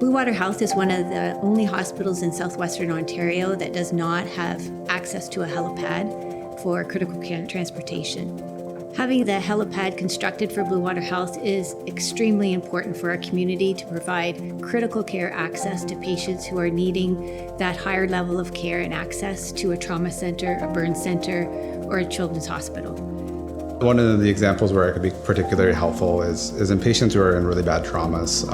Bluewater Health is one of the only hospitals in southwestern Ontario that does not have access to a helipad for critical care transportation. Having the helipad constructed for Bluewater Health is extremely important for our community to provide critical care access to patients who are needing that higher level of care and access to a trauma center, a burn center, or a children's hospital. One of the examples where it could be particularly helpful is in patients who are in really bad traumas.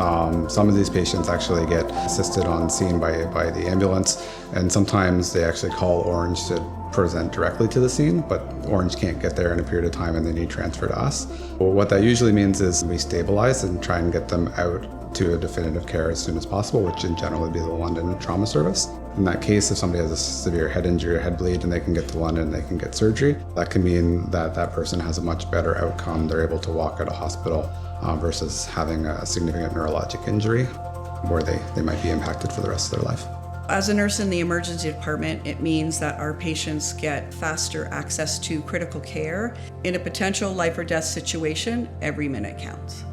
Some of these patients actually get assisted on scene by the ambulance, and sometimes they actually call Orange to present directly to the scene, but Orange can't get there in a period of time and they need transfer to us. Well, what that usually means is we stabilize and try and get them out to a definitive care as soon as possible, which in general would be the London Trauma Service. In that case, if somebody has a severe head injury or head bleed and they can get to London and they can get surgery, that can mean that that person has a much better outcome. They're able to walk out of hospital versus having a significant neurologic injury where they might be impacted for the rest of their life. As a nurse in the emergency department, it means that our patients get faster access to critical care. In a potential life or death situation, every minute counts.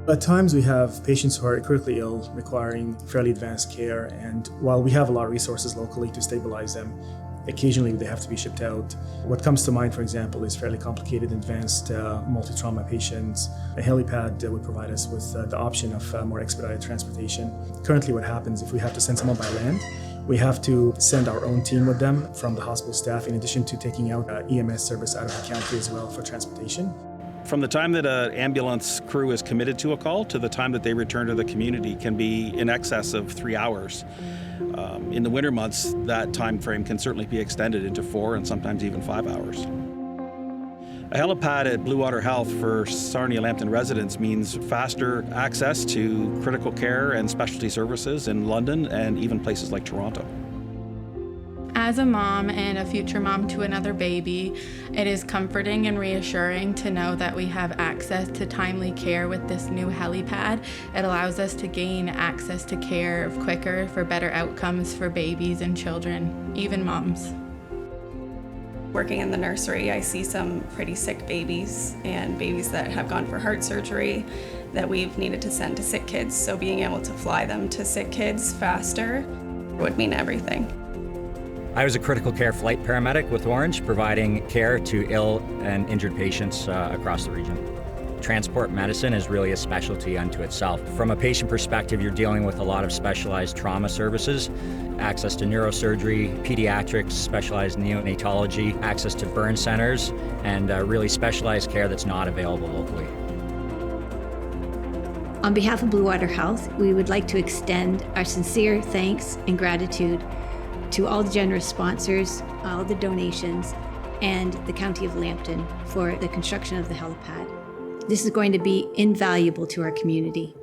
At times we have patients who are critically ill requiring fairly advanced care, and while we have a lot of resources locally to stabilize them, occasionally they have to be shipped out. What comes to mind, for example, is fairly complicated advanced multi-trauma patients. A helipad would provide us with the option of more expedited transportation. Currently what happens if we have to send someone by land, we have to send our own team with them from the hospital staff, in addition to taking out EMS service out of the county as well for transportation. From the time that an ambulance crew is committed to a call to the time that they return to the community can be in excess of 3 hours. In the winter months, that time frame can certainly be extended into 4 and sometimes even 5 hours. A helipad at Bluewater Health for Sarnia-Lambton residents means faster access to critical care and specialty services in London and even places like Toronto. As a mom and a future mom to another baby, it is comforting and reassuring to know that we have access to timely care with this new helipad. It allows us to gain access to care quicker for better outcomes for babies and children, even moms. Working in the nursery, I see some pretty sick babies and babies that have gone for heart surgery that we've needed to send to sick kids. So being able to fly them to sick kids faster would mean everything. I was a critical care flight paramedic with Orange, providing care to ill and injured patients across the region. Transport medicine is really a specialty unto itself. From a patient perspective, you're dealing with a lot of specialized trauma services, access to neurosurgery, pediatrics, specialized neonatology, access to burn centers, and really specialized care that's not available locally. On behalf of Bluewater Health, we would like to extend our sincere thanks and gratitude to all the generous sponsors, all the donations, and the County of Lambton for the construction of the helipad. This is going to be invaluable to our community.